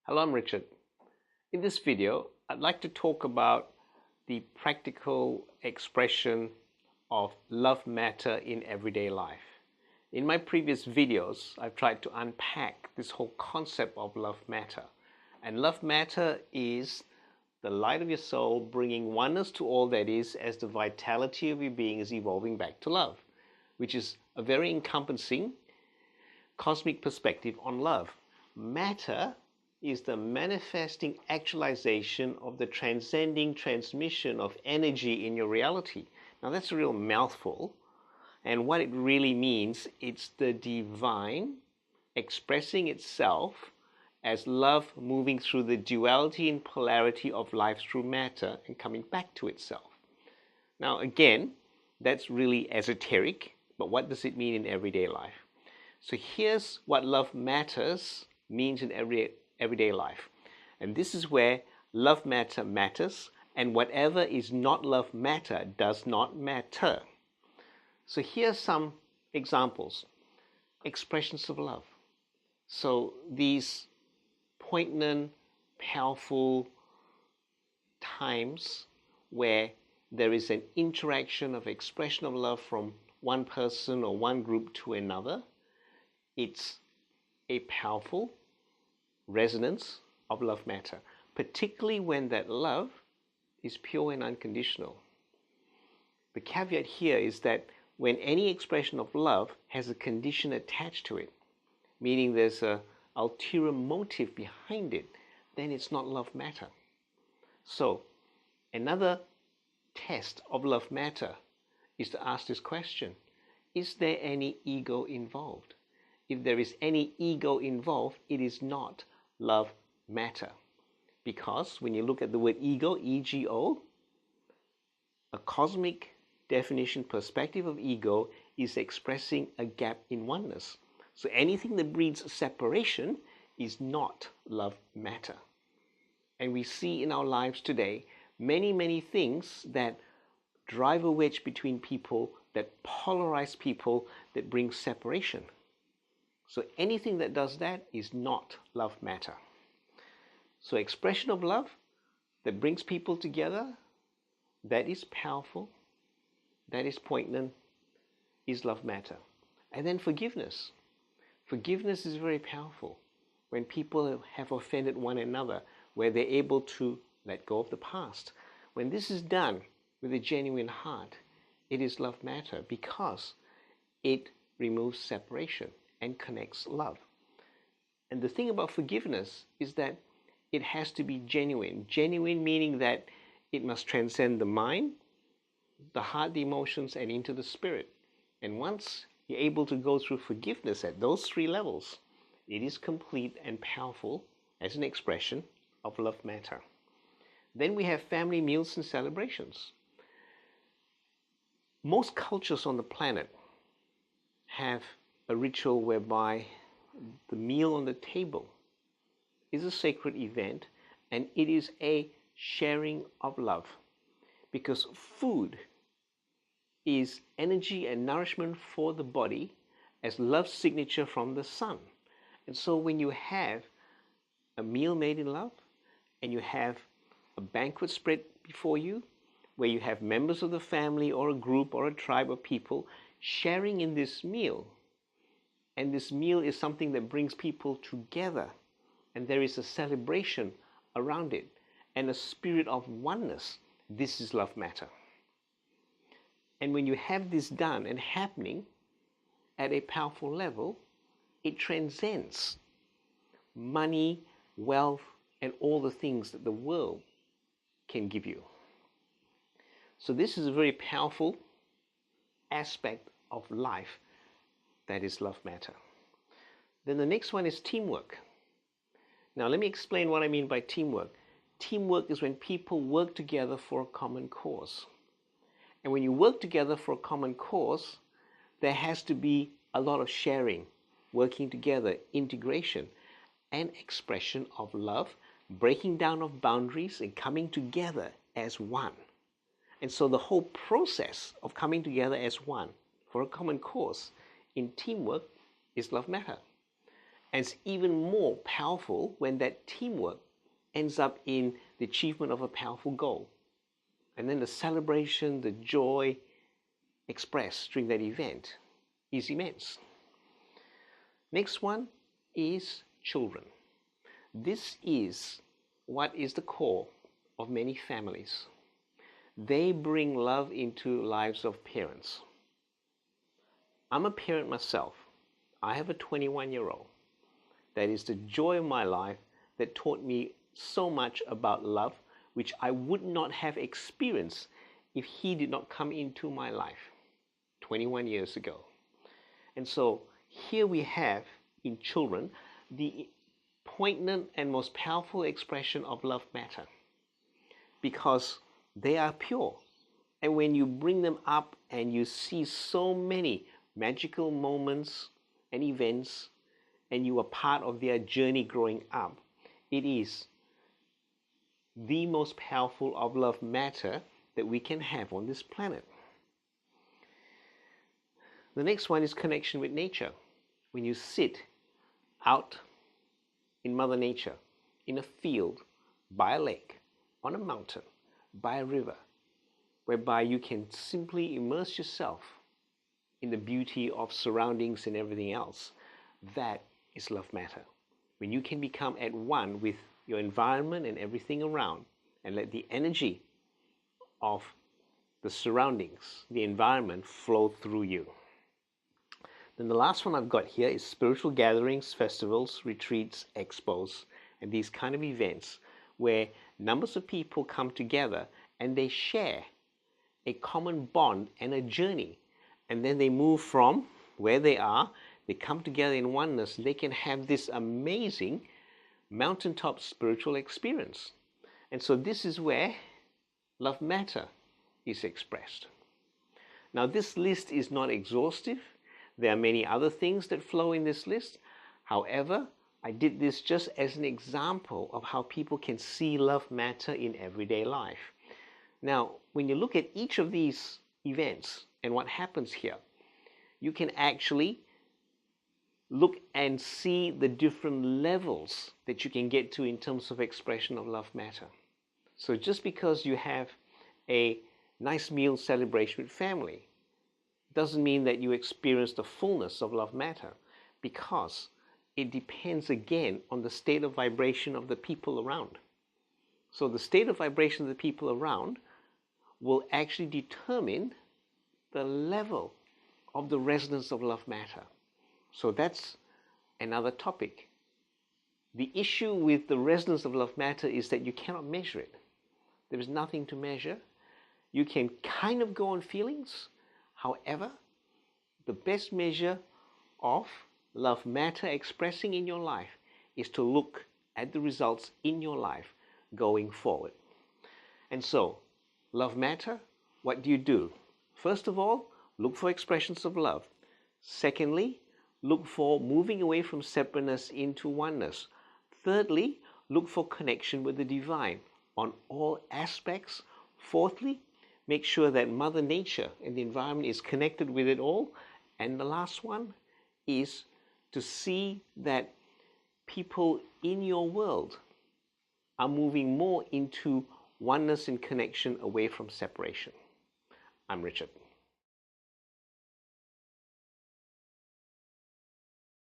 Hello, I'm Richard. In this video, I'd like to talk about the practical expression of love matter in everyday life. In my previous videos, I've tried to unpack this whole concept of love matter. And love matter is the light of your soul bringing oneness to all that is as the vitality of your being is evolving back to love, which is a very encompassing cosmic perspective on love. Matter is the manifesting actualization of the transcending transmission of energy in your reality. Now that's a real mouthful, and what it really means, it's the divine expressing itself as love moving through the duality and polarity of life through matter and coming back to itself. Now again, that's really esoteric, but what does it mean in everyday life? So here's what love matters means in everyday life. And this is where love matter matters, and whatever is not love matter does not matter. So here's some examples. Expressions of love. So these poignant, powerful times where there is an interaction of expression of love from one person or one group to another. It's a powerful resonance of love matter, particularly when that love is pure and unconditional. The caveat here is that when any expression of love has a condition attached to it, meaning there's an ulterior motive behind it, then it's not love matter. So another test of love matter is to ask this question: is there any ego involved? If there is any ego involved, it is not love matter. Because when you look at the word ego, E-G-O, a cosmic definition perspective of ego is expressing a gap in oneness. So anything that breeds separation is not love matter. And we see in our lives today many things that drive a wedge between people, that polarize people, that bring separation. So anything that does that is not love matter. So expression of love that brings people together, that is powerful, that is poignant, is love matter. And then forgiveness. Forgiveness is very powerful. When people have offended one another, where they're able to let go of the past. When this is done with a genuine heart, it is love matter because it removes separation and connects love. And the thing about forgiveness is that it has to be genuine. Genuine meaning that it must transcend the mind, the heart, the emotions, and into the spirit. And once you're able to go through forgiveness at those three levels, it is complete and powerful as an expression of love matter. Then we have family meals and celebrations. Most cultures on the planet have a ritual whereby the meal on the table is a sacred event, and it is a sharing of love, because food is energy and nourishment for the body as love's signature from the sun. And so when you have a meal made in love and you have a banquet spread before you where you have members of the family or a group or a tribe of people sharing in this meal, and this meal is something that brings people together, and there is a celebration around it and a spirit of oneness, this is love matter. And when you have this done and happening at a powerful level, it transcends money, wealth, and all the things that the world can give you. So this is a very powerful aspect of life that is love matter. Then the next one is teamwork. Now let me explain what I mean by teamwork. Teamwork is when people work together for a common cause. And when you work together for a common cause, there has to be a lot of sharing, working together, integration, and expression of love, breaking down of boundaries, and coming together as one. And so the whole process of coming together as one for a common cause in teamwork is love matter. And it's even more powerful when that teamwork ends up in the achievement of a powerful goal. And then the celebration, the joy expressed during that event is immense. Next one is children. This is what is the core of many families. They bring love into lives of parents. I'm a parent myself. I have a 21-year-old. That is the joy of my life that taught me so much about love, which I would not have experienced if he did not come into my life 21 years ago. And so here we have in children the poignant and most powerful expression of love matter, because they are pure. And when you bring them up and you see so many magical moments and events, and you are part of their journey growing up, it is the most powerful of love matter that we can have on this planet. The next one is connection with nature. When you sit out in Mother Nature, in a field, by a lake, on a mountain, by a river, whereby you can simply immerse yourself in the beauty of surroundings and everything else, that is love matter. When you can become at one with your environment and everything around, and let the energy of the surroundings, the environment, flow through you. Then the last one I've got here is spiritual gatherings, festivals, retreats, expos, and these kind of events where numbers of people come together and they share a common bond and a journey. And then they move from where they are, they come together in oneness, they can have this amazing mountaintop spiritual experience. And so this is where love matter is expressed. Now this list is not exhaustive. There are many other things that flow in this list. However, I did this just as an example of how people can see love matter in everyday life. Now, when you look at each of these events and what happens here, you can actually look and see the different levels that you can get to in terms of expression of love matter. So just because you have a nice meal celebration with family doesn't mean that you experience the fullness of love matter, because it depends again on the state of vibration of the people around. So the state of vibration of the people around will actually determine the level of the resonance of love matter. So that's another topic. The issue with the resonance of love matter is that you cannot measure it. There is nothing to measure. You can kind of go on feelings. However, the best measure of love matter expressing in your life is to look at the results in your life going forward. And so, love matter, what do you do? First of all, look for expressions of love. Secondly, look for moving away from separateness into oneness. Thirdly, look for connection with the divine on all aspects. Fourthly, make sure that Mother Nature and the environment is connected with it all. And the last one is to see that people in your world are moving more into oneness and connection away from separation. I'm Richard.